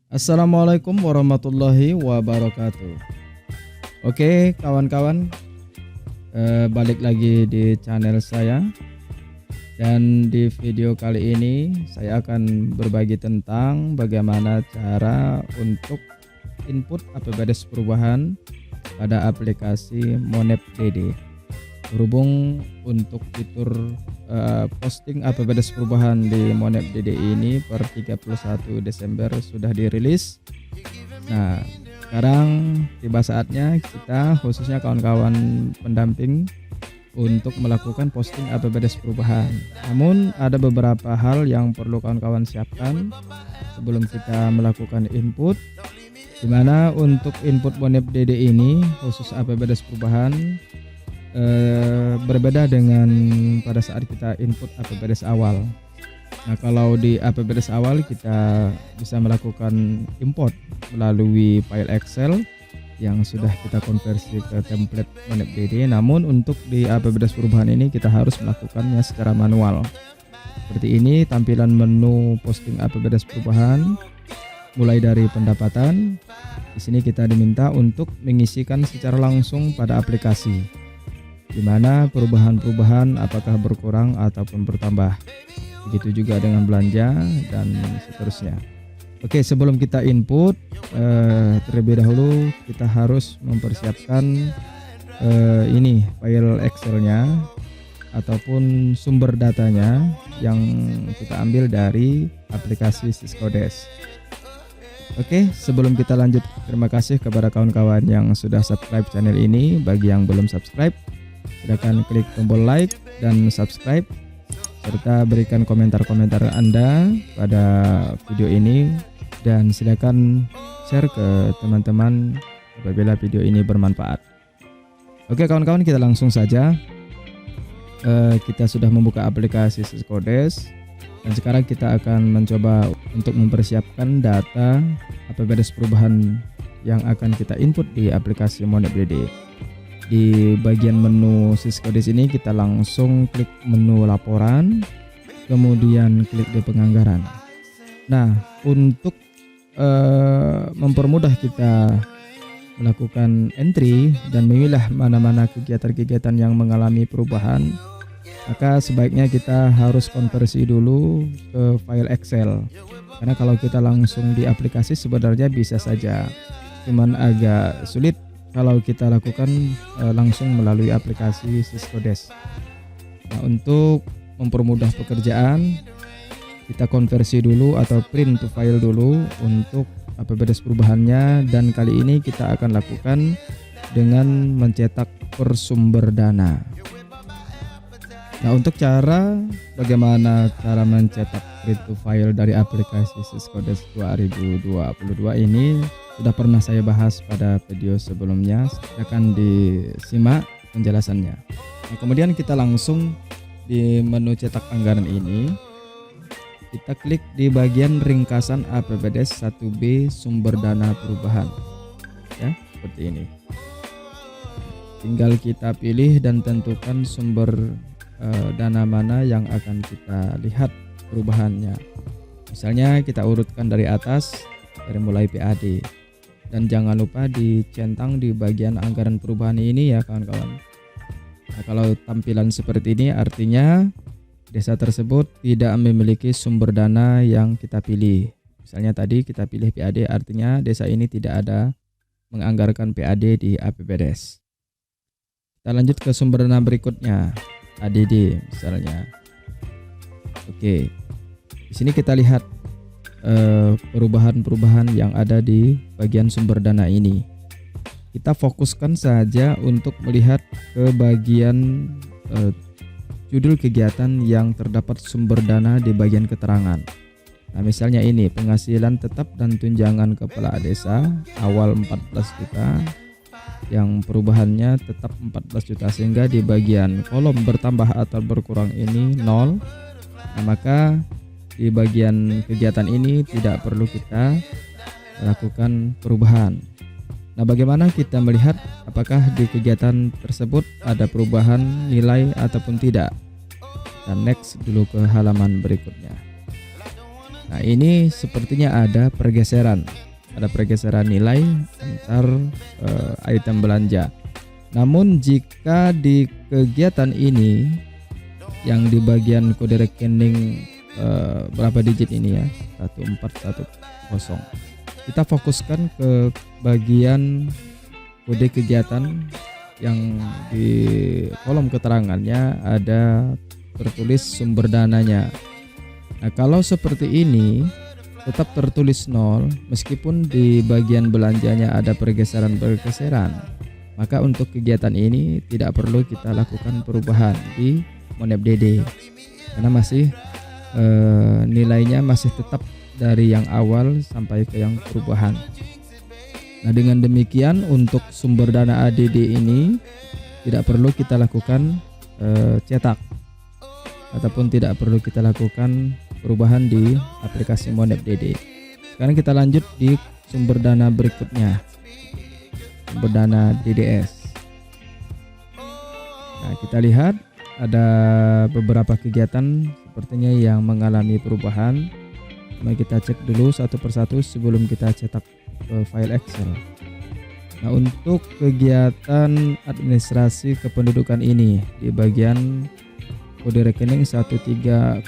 Assalamualaikum warahmatullahi wabarakatuh. Oke kawan-kawan, balik lagi di channel saya. Dan di video kali ini saya akan berbagi tentang bagaimana cara untuk input APBDes perubahan pada aplikasi Monep DD. Berhubung untuk fitur posting APBDes perubahan di Monep DD ini per 31 Desember sudah dirilis. Nah, sekarang tiba saatnya kita, khususnya kawan-kawan pendamping, untuk melakukan posting APBDes perubahan. Namun ada beberapa hal yang perlu kawan-kawan siapkan sebelum kita melakukan input, dimana untuk input Monep DD ini khusus APBDes perubahan berbeda dengan pada saat kita input APBDes awal. Nah, kalau di APBDes awal kita bisa melakukan import melalui file Excel yang sudah kita konversi ke template Monep DD. Namun untuk di APBDes perubahan ini kita harus melakukannya secara manual. Seperti ini tampilan menu posting APBDes perubahan. Mulai dari pendapatan, di sini kita diminta untuk mengisikan secara langsung pada aplikasi, di mana perubahan-perubahan apakah berkurang ataupun bertambah. Begitu juga dengan belanja dan seterusnya. Oke, sebelum kita input, terlebih dahulu kita harus mempersiapkan ini file Excelnya ataupun sumber datanya yang kita ambil dari aplikasi Syscodes. Oke, sebelum kita lanjut, terima kasih kepada kawan-kawan yang sudah subscribe channel ini. Bagi yang belum subscribe, silakan klik tombol like dan subscribe, serta berikan komentar-komentar Anda pada video ini, dan silakan share ke teman-teman apabila video ini bermanfaat. Oke kawan-kawan, kita langsung saja. Kita sudah membuka aplikasi Syscodes dan sekarang kita akan mencoba untuk mempersiapkan data APBDes perubahan yang akan kita input di aplikasi Monep DD. Di bagian menu Syscodes ini kita langsung klik menu laporan, kemudian klik di penganggaran. Nah, untuk mempermudah kita melakukan entry dan memilah mana-mana kegiatan-kegiatan yang mengalami perubahan, maka sebaiknya kita harus konversi dulu ke file Excel. Karena kalau kita langsung di aplikasi sebenarnya bisa saja, cuman agak sulit kalau kita lakukan langsung melalui aplikasi Syscodes. Nah, untuk mempermudah pekerjaan, kita konversi dulu atau print to file dulu untuk APBDes perubahannya, dan kali ini kita akan lakukan dengan mencetak per sumber dana. Nah, untuk bagaimana cara mencetak print to file dari aplikasi Syscodes 2022 ini sudah pernah saya bahas pada video sebelumnya, akan disimak penjelasannya. Nah, kemudian kita langsung di menu cetak anggaran ini, kita klik di bagian ringkasan APBDes 1B sumber dana perubahan, ya seperti ini. Tinggal kita pilih dan tentukan sumber dana mana yang akan kita lihat perubahannya. Misalnya kita urutkan dari atas, dari mulai PAD. Dan jangan lupa dicentang di bagian anggaran perubahan ini ya kawan-kawan. Nah, kalau tampilan seperti ini artinya desa tersebut tidak memiliki sumber dana yang kita pilih. Misalnya tadi kita pilih PAD, artinya desa ini tidak ada menganggarkan PAD di APBDes. Kita lanjut ke sumber dana berikutnya, ADD misalnya. Oke, di sini kita lihat perubahan-perubahan yang ada di bagian sumber dana ini. Kita fokuskan saja untuk melihat ke bagian judul kegiatan yang terdapat sumber dana di bagian keterangan. Nah, misalnya ini penghasilan tetap dan tunjangan kepala desa awal 14 juta, yang perubahannya tetap 14 juta, sehingga di bagian kolom bertambah atau berkurang ini 0. Nah, maka di bagian kegiatan ini tidak perlu kita lakukan perubahan. Nah, bagaimana kita melihat apakah di kegiatan tersebut ada perubahan nilai ataupun tidak? Dan next dulu ke halaman berikutnya. Nah, ini sepertinya ada pergeseran nilai antar item belanja. Namun jika di kegiatan ini yang di bagian kode rekening berapa digit ini ya, 1410, kita fokuskan ke bagian kode kegiatan yang di kolom keterangannya ada tertulis sumber dananya. Nah, kalau seperti ini tetap tertulis 0 meskipun di bagian belanjanya ada pergeseran, maka untuk kegiatan ini tidak perlu kita lakukan perubahan di Monep.dd karena masih nilainya masih tetap dari yang awal sampai ke yang perubahan. Nah, dengan demikian untuk sumber dana ADD ini tidak perlu kita lakukan cetak ataupun tidak perlu kita lakukan perubahan di aplikasi Monep.dd. Sekarang kita lanjut di sumber dana berikutnya, sumber dana DDS. Nah, kita lihat ada beberapa kegiatan sepertinya yang mengalami perubahan. Mari kita cek dulu satu persatu sebelum kita cetak ke file Excel. Nah, untuk kegiatan administrasi kependudukan ini di bagian kode rekening 1302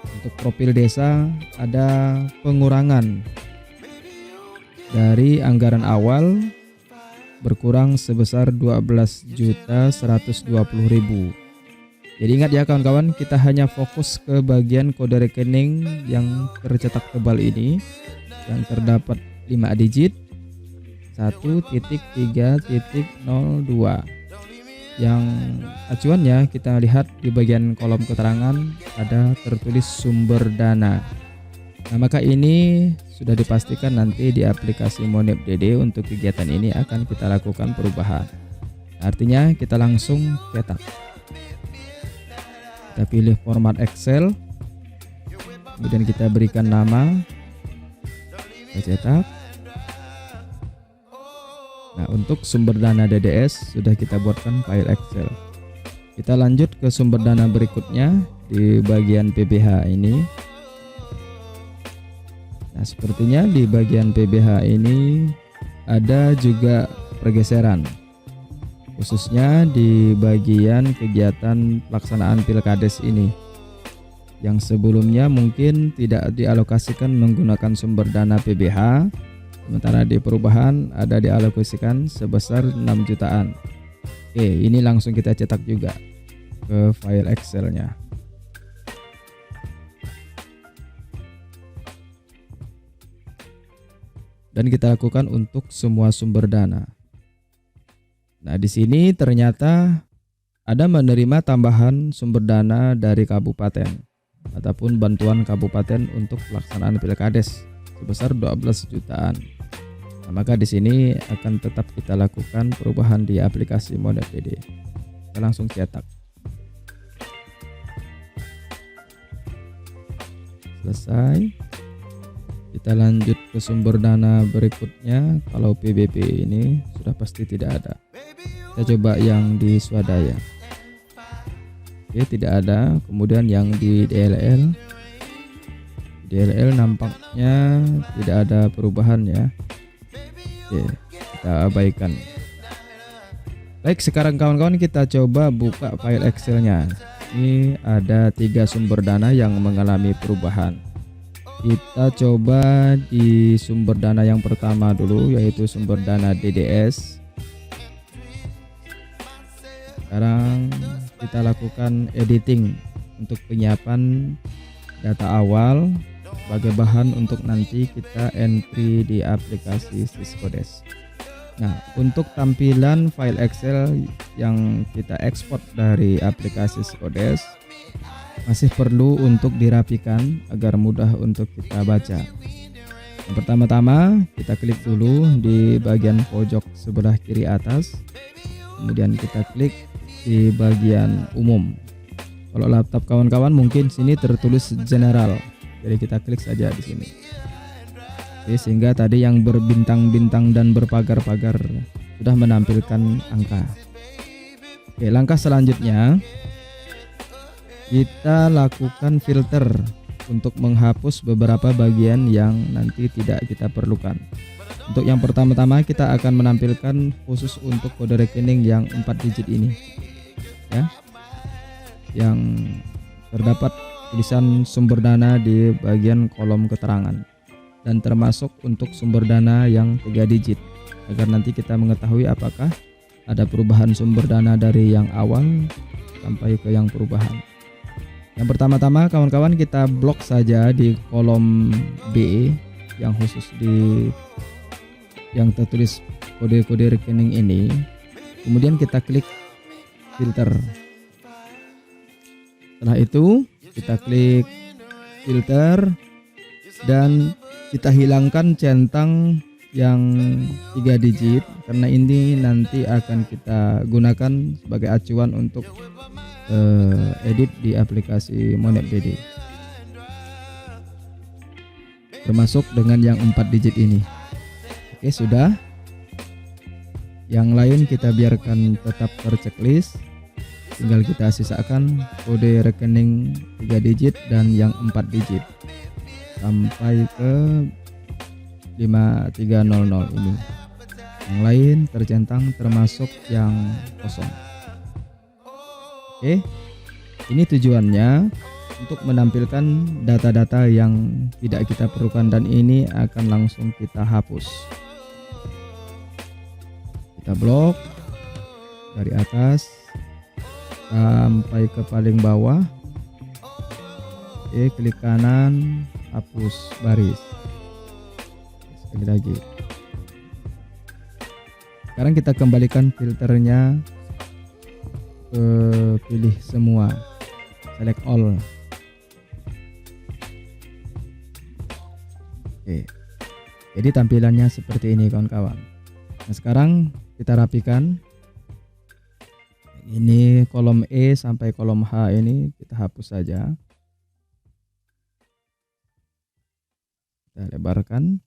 untuk profil desa ada pengurangan dari anggaran awal berkurang sebesar 12.120.000. Jadi ingat ya kawan-kawan, kita hanya fokus ke bagian kode rekening yang tercetak tebal ini yang terdapat 5 digit 1.3.02. Yang acuannya kita lihat di bagian kolom keterangan ada tertulis sumber dana. Nah, maka ini sudah dipastikan nanti di aplikasi Monep.dd untuk kegiatan ini akan kita lakukan perubahan. Artinya kita langsung cetak. Kita pilih format Excel, kemudian kita berikan nama, kita cetak. Nah, untuk sumber dana DDS sudah kita buatkan file Excel. Kita lanjut ke sumber dana berikutnya di bagian PBH ini. Nah, sepertinya di bagian PBH ini ada juga pergeseran, khususnya di bagian kegiatan pelaksanaan Pilkades ini yang sebelumnya mungkin tidak dialokasikan menggunakan sumber dana PBH, sementara di perubahan ada dialokasikan sebesar 6 jutaan. Oke, ini langsung kita cetak juga ke file Excel-nya. Dan kita lakukan untuk semua sumber dana. Nah, di sini ternyata ada menerima tambahan sumber dana dari kabupaten ataupun bantuan kabupaten untuk pelaksanaan Pilkades sebesar 12 jutaan. Nah, maka di sini akan tetap kita lakukan perubahan di aplikasi Monep.dd. Kita langsung cetak. Selesai. Kita lanjut ke sumber dana berikutnya. Kalau PBB ini sudah pasti tidak ada. Kita coba yang di swadaya. Oke, tidak ada. Kemudian yang di DLL. DLL nampaknya tidak ada perubahan ya. Oke, kita abaikan. Baik, sekarang kawan-kawan kita coba buka file Excel-nya. Ini ada 3 sumber dana yang mengalami perubahan. Kita coba di sumber dana yang pertama dulu, yaitu sumber dana DDS. Sekarang kita lakukan editing untuk penyiapan data awal sebagai bahan untuk nanti kita entry di aplikasi Syscodes. Nah, untuk tampilan file Excel yang kita ekspor dari aplikasi Syscodes masih perlu untuk dirapikan agar mudah untuk kita baca. Yang pertama-tama kita klik dulu di bagian pojok sebelah kiri atas, kemudian kita klik di bagian umum. Kalau laptop kawan-kawan mungkin sini tertulis general, jadi kita klik saja di sini. Oke, sehingga tadi yang berbintang-bintang dan berpagar-pagar sudah menampilkan angka. Oke, langkah selanjutnya kita lakukan filter untuk menghapus beberapa bagian yang nanti tidak kita perlukan. Untuk yang pertama-tama kita akan menampilkan khusus untuk kode rekening yang 4 digit ini ya, yang terdapat tulisan sumber dana di bagian kolom keterangan, dan termasuk untuk sumber dana yang 3 digit agar nanti kita mengetahui apakah ada perubahan sumber dana dari yang awal sampai ke yang perubahan. Yang pertama-tama kawan-kawan, kita blok saja di kolom B yang khusus di yang tertulis kode-kode rekening ini. Kemudian kita klik filter. Setelah itu kita klik filter dan kita hilangkan centang yang 3 digit karena ini nanti akan kita gunakan sebagai acuan untuk edit di aplikasi Monep.dd, termasuk dengan yang 4 digit ini. Oke, sudah. Yang lain kita biarkan tetap terchecklist, tinggal kita sisakan kode rekening 3 digit dan yang 4 digit sampai ke 5300 ini. Yang lain tercentang termasuk yang kosong. Oke, ini tujuannya untuk menampilkan data-data yang tidak kita perlukan, dan ini akan langsung kita hapus. Kita blok dari atas sampai ke paling bawah. Oke, klik kanan, hapus baris. Sekali lagi. Sekarang kita kembalikan filternya ke pilih semua, select all. Oke, jadi tampilannya seperti ini kawan-kawan. Nah, sekarang kita rapikan. Ini kolom E sampai kolom H ini kita hapus saja. Kita lebarkan.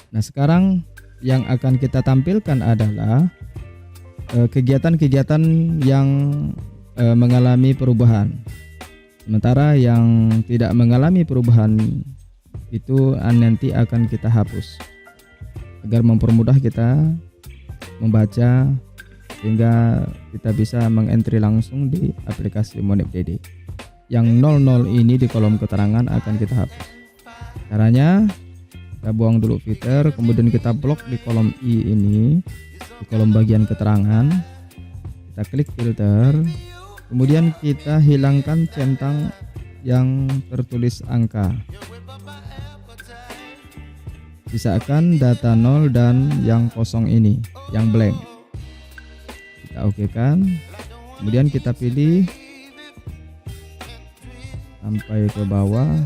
Nah, sekarang yang akan kita tampilkan adalah kegiatan-kegiatan yang mengalami perubahan. Sementara yang tidak mengalami perubahan itu nanti akan kita hapus agar mempermudah kita membaca, sehingga kita bisa mengentry langsung di aplikasi Monep.dd. Yang 00 ini di kolom keterangan akan kita hapus. Caranya, kita buang dulu filter, kemudian kita blok di kolom I ini, di kolom bagian keterangan. Kita klik filter, kemudian kita hilangkan centang yang tertulis angka. Sisakan data 0 dan yang kosong ini, yang blank. Kita okekan, kemudian kita pilih sampai ke bawah,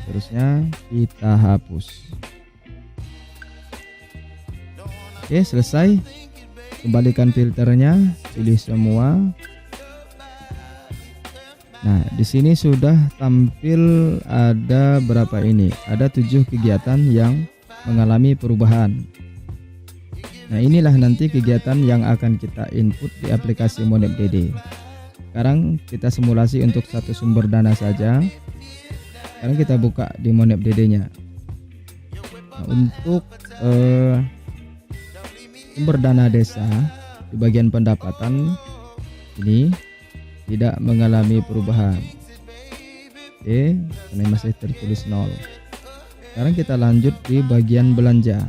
terusnya kita hapus. Oke, selesai. Kembalikan filternya, pilih semua. Nah, di sini sudah tampil ada berapa ini? Ada 7 kegiatan yang mengalami perubahan. Nah, inilah nanti kegiatan yang akan kita input di aplikasi Monep.dd. Sekarang kita simulasi untuk satu sumber dana saja. Sekarang kita buka di Monep.dd-nya. Nah, untuk sumber dana desa di bagian pendapatan ini tidak mengalami perubahan. Oke, karena masih tertulis 0. Sekarang kita lanjut di bagian belanja.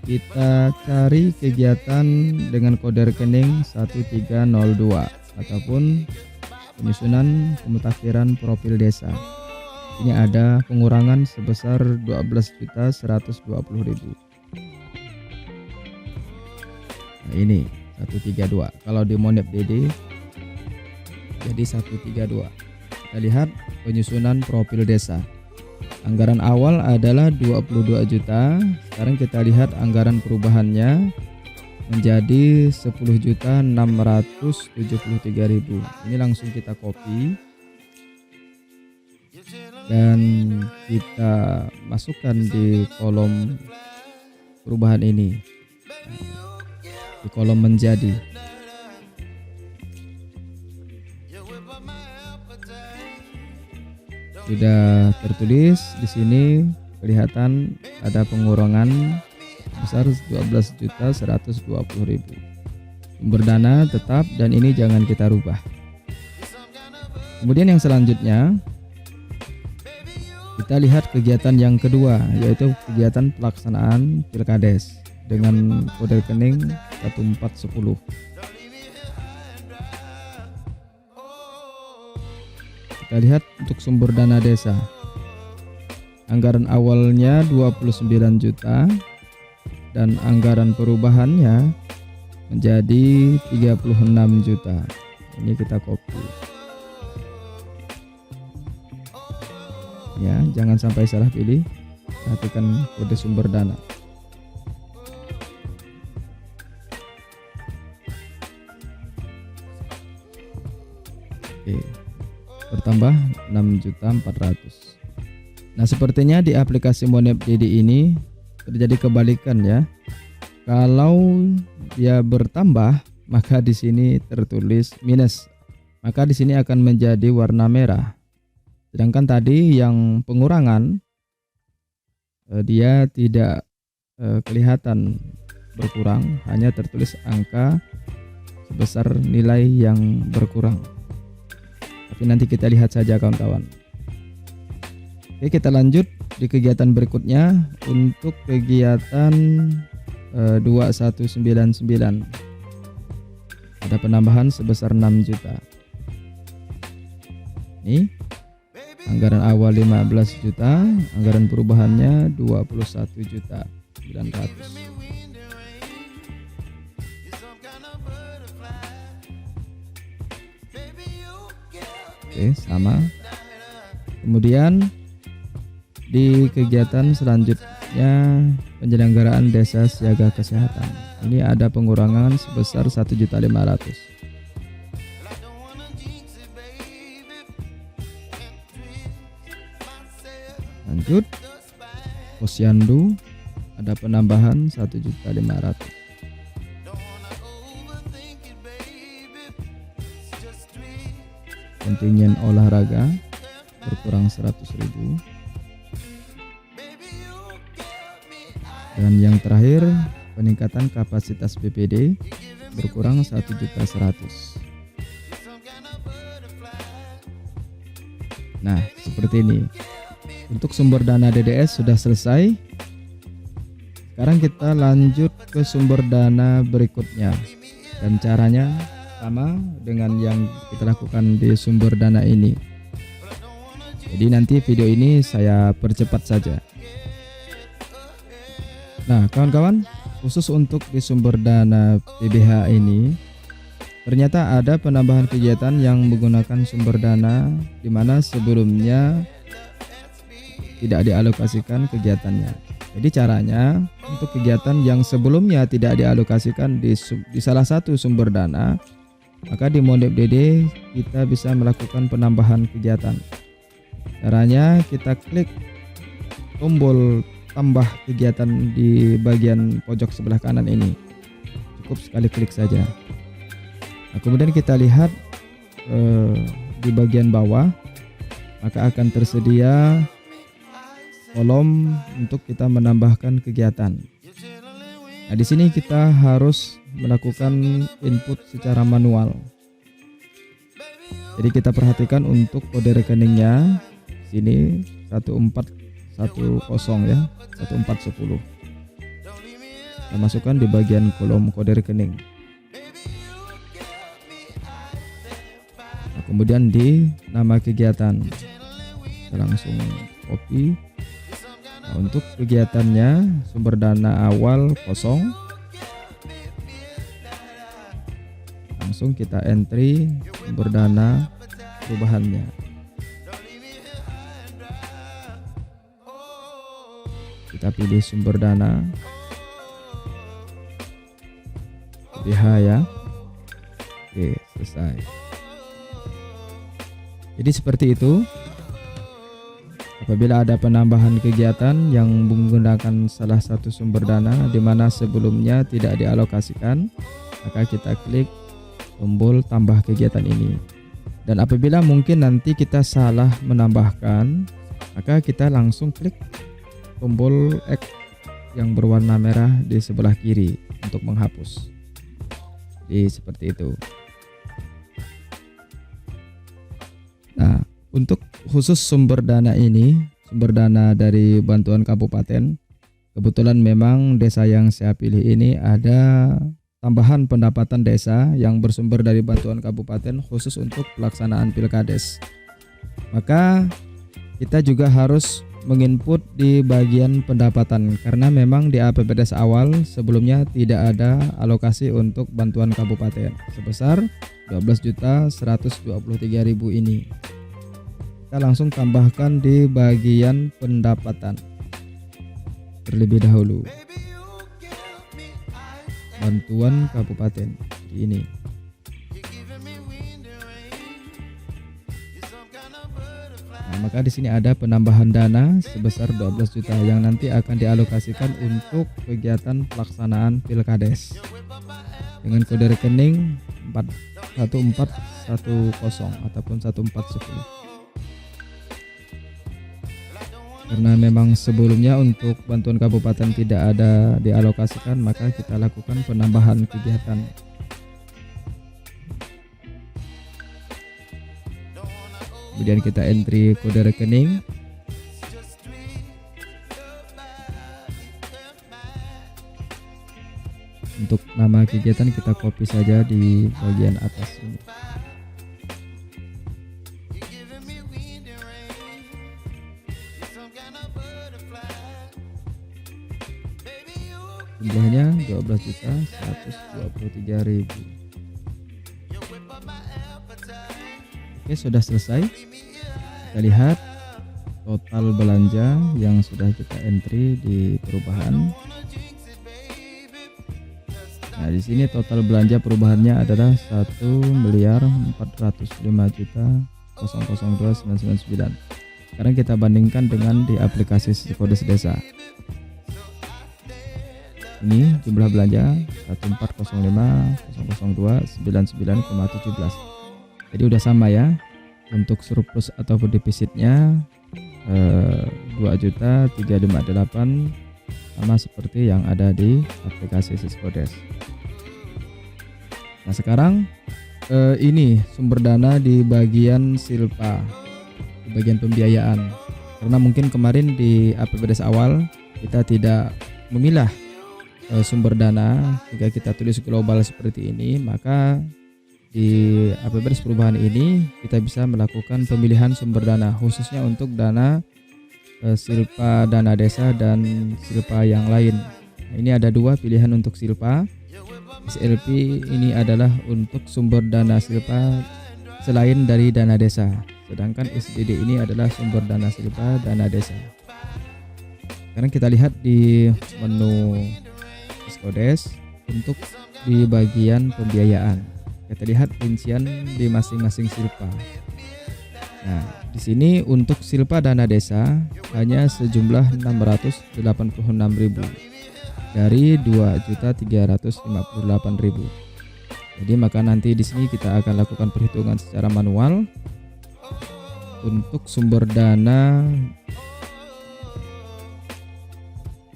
Kita cari kegiatan dengan kode rekening 1302 ataupun penyusunan pemutakhiran profil desa. Ini ada pengurangan sebesar 12.120.000. Nah, ini 132. Kalau di Monep.dd jadi 132. Kita lihat penyusunan profil desa. Anggaran awal adalah 22 juta. Sekarang kita lihat anggaran perubahannya menjadi 10.673.000. Ini langsung kita copy dan kita masukkan di kolom perubahan ini, di kolom menjadi. sudah tertulis di sini, kelihatan ada pengurangan besar 12.120.000. Sumber dana tetap dan ini jangan kita rubah. Kemudian yang selanjutnya kita lihat kegiatan yang kedua, yaitu kegiatan pelaksanaan Pilkades dengan kode rekening 1410. Kita lihat untuk sumber dana desa. Anggaran awalnya 29 juta dan anggaran perubahannya menjadi 36 juta. Ini kita copy. Ya, jangan sampai salah pilih. Perhatikan kode sumber dana. Oke. Bertambah 6.400.000. Nah, sepertinya di aplikasi Monep DD ini terjadi kebalikan ya. Kalau dia bertambah, maka di sini tertulis minus. Maka di sini akan menjadi warna merah. Sedangkan tadi yang pengurangan dia tidak kelihatan berkurang, hanya tertulis angka sebesar nilai yang berkurang. Tapi nanti kita lihat saja kawan-kawan. Oke, kita lanjut di kegiatan berikutnya untuk kegiatan 2199. Ada penambahan sebesar 6 juta. Ini anggaran awal 15 juta, anggaran perubahannya 21.900.000. Oke, sama. Kemudian di kegiatan selanjutnya penyelenggaraan desa siaga kesehatan. Ini ada pengurangan sebesar 1.500.000. Lanjut, posyandu ada penambahan 1.500.000. Kontingen olahraga berkurang 100.000. Dan yang terakhir, peningkatan kapasitas BPD berkurang 1.100.000. Nah, seperti ini. Untuk sumber dana DDS sudah selesai. Sekarang kita lanjut ke sumber dana berikutnya. Dan caranya sama dengan yang kita lakukan di sumber dana ini. Jadi nanti video ini saya percepat saja. Nah, kawan-kawan, khusus untuk di sumber dana PBH ini ternyata ada penambahan kegiatan yang menggunakan sumber dana di mana sebelumnya tidak dialokasikan kegiatannya. Jadi caranya untuk kegiatan yang sebelumnya tidak dialokasikan di salah satu sumber dana, maka di Monep DD kita bisa melakukan penambahan kegiatan. Caranya kita klik tombol tambah kegiatan di bagian pojok sebelah kanan ini. Cukup sekali klik saja. Nah, kemudian kita lihat di bagian bawah, maka akan tersedia kolom untuk kita menambahkan kegiatan. Nah, di sini kita harus melakukan input secara manual. Jadi kita perhatikan untuk kode rekeningnya sini 1410 ya, 1410. Kita masukkan di bagian kolom kode rekening. Nah, kemudian di nama kegiatan kita langsung copy. Nah, untuk kegiatannya sumber dana awal kosong, langsung kita entry sumber dana perubahannya. Kita pilih sumber dana PBH ya. Oke, selesai. Jadi seperti itu. Apabila ada penambahan kegiatan yang menggunakan salah satu sumber dana di mana sebelumnya tidak dialokasikan, maka kita klik tombol tambah kegiatan ini. Dan apabila mungkin nanti kita salah menambahkan, maka kita langsung klik tombol X yang berwarna merah di sebelah kiri untuk menghapus. Jadi seperti itu. Nah, untuk khusus sumber dana ini, sumber dana dari bantuan kabupaten, kebetulan memang desa yang saya pilih ini ada tambahan pendapatan desa yang bersumber dari bantuan kabupaten khusus untuk pelaksanaan Pilkades. Maka kita juga harus menginput di bagian pendapatan karena memang di APBDes awal sebelumnya tidak ada alokasi untuk bantuan kabupaten sebesar 12.123.000 ini. Kita langsung tambahkan di bagian pendapatan terlebih dahulu. Bantuan kabupaten ini. Nah, maka di sini ada penambahan dana sebesar 12 juta yang nanti akan dialokasikan untuk kegiatan pelaksanaan Pilkades dengan kode rekening 11410 ataupun 1410. Karena memang sebelumnya untuk bantuan kabupaten tidak ada dialokasikan, maka kita lakukan penambahan kegiatan. Kemudian kita entry kode rekening. Untuk nama kegiatan kita copy saja di bagian atas ini. Jumlahnya 12.123.000. Oke, sudah selesai. Kita lihat total belanja yang sudah kita entry di perubahan. Nah, di sini total belanja perubahannya adalah 1.405.002.999. Sekarang kita bandingkan dengan di aplikasi Sisikodes Desa. Ini jumlah belanja 1.405.002.99,17. Jadi udah sama ya. Untuk surplus ataupun defisitnya 2.358 sama seperti yang ada di aplikasi Sisikodes. Nah, sekarang ini sumber dana di bagian silpa, di bagian pembiayaan. Karena mungkin kemarin di APBDes awal kita tidak memilah sumber dana jika kita tulis global seperti ini, maka di APBDes perubahan ini kita bisa melakukan pemilihan sumber dana khususnya untuk dana silpa dana desa dan silpa yang lain. Nah, ini ada dua pilihan untuk silpa. SLP ini adalah untuk sumber dana silpa selain dari dana desa, sedangkan SDD ini adalah sumber dana silpa dana desa. Sekarang kita lihat di menu Sisikodes untuk di bagian pembiayaan. Kita lihat rincian di masing-masing silpa. Nah, di sini untuk silpa dana desa hanya sejumlah 686.000 dari 2.358.000. Jadi maka nanti di sini kita akan lakukan perhitungan secara manual untuk sumber dana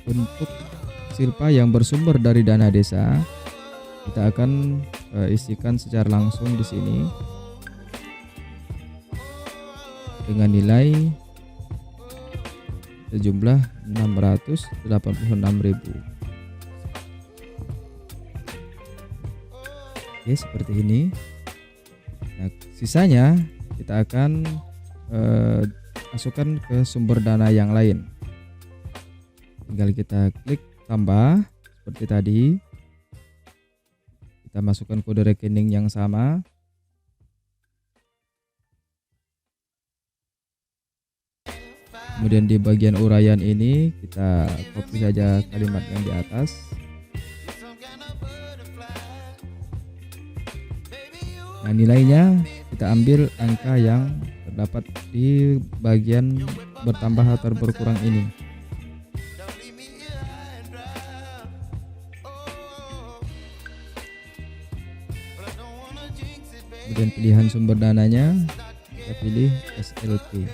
untuk silpa yang bersumber dari dana desa. Kita akan isikan secara langsung di sini dengan nilai sejumlah 686.000. Oke, seperti ini. Nah, sisanya kita akan masukkan ke sumber dana yang lain. Tinggal kita klik tambah seperti tadi. Kita masukkan kode rekening yang sama. Kemudian di bagian uraian ini kita copy saja kalimat yang di atas. Nah, nilainya kita ambil angka yang terdapat di bagian bertambah atau berkurang ini. kemudian pilihan sumber dananya kita pilih SLP.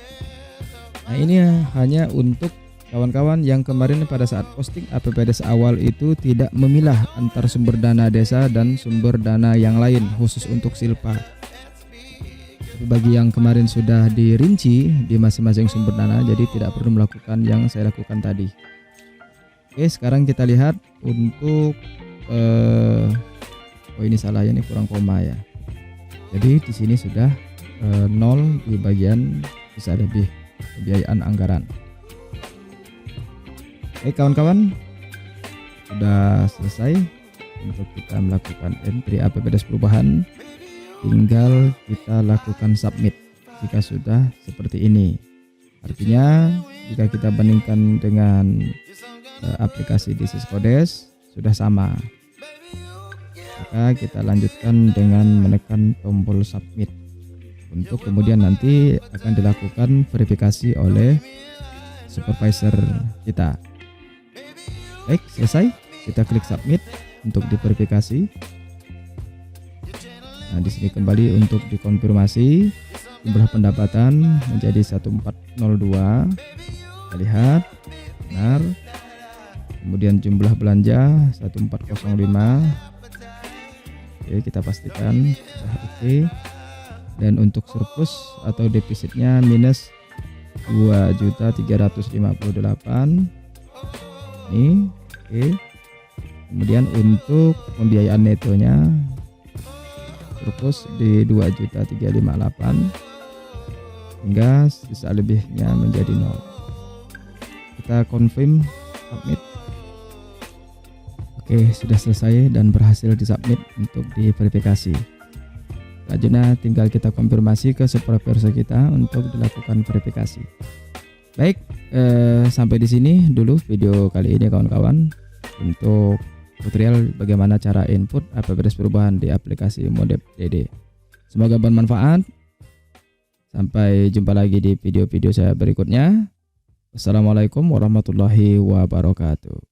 Nah ini hanya untuk kawan-kawan yang kemarin pada saat posting APBDes awal itu tidak memilah antar sumber dana desa dan sumber dana yang lain khusus untuk Silpa. Tapi bagi yang kemarin sudah dirinci di masing-masing sumber dana, jadi tidak perlu melakukan yang saya lakukan tadi. Oke, sekarang kita lihat untuk oh ini salah ya, ini kurang koma ya. Jadi di sini sudah 0 di bagian bisa lebih pembiayaan anggaran. Oke kawan-kawan, sudah selesai untuk kita melakukan entry APBDes perubahan. Tinggal kita lakukan submit jika sudah seperti ini. Artinya jika kita bandingkan dengan aplikasi di Siskodes sudah sama, maka kita lanjutkan dengan menekan tombol submit untuk kemudian nanti akan dilakukan verifikasi oleh supervisor kita. Baik, selesai, kita klik submit untuk diverifikasi. Nah, di sini kembali untuk dikonfirmasi jumlah pendapatan menjadi 1402. Kita lihat benar. Kemudian jumlah belanja 1405. Oke, kita pastikan oke. Dan untuk surplus atau defisitnya minus 2.358. Ini oke. Kemudian untuk pembiayaan netonya surplus di 2.358 hingga sisa lebihnya menjadi 0. Kita confirm submit. Oke, sudah selesai dan berhasil disubmit untuk diverifikasi. Selanjutnya tinggal kita konfirmasi ke supervisor kita untuk dilakukan verifikasi. Baik, sampai di sini dulu video kali ini kawan-kawan untuk tutorial bagaimana cara input APBDes perubahan di aplikasi Modep DD. Semoga bermanfaat. Sampai jumpa lagi di video-video saya berikutnya. Wassalamualaikum warahmatullahi wabarakatuh.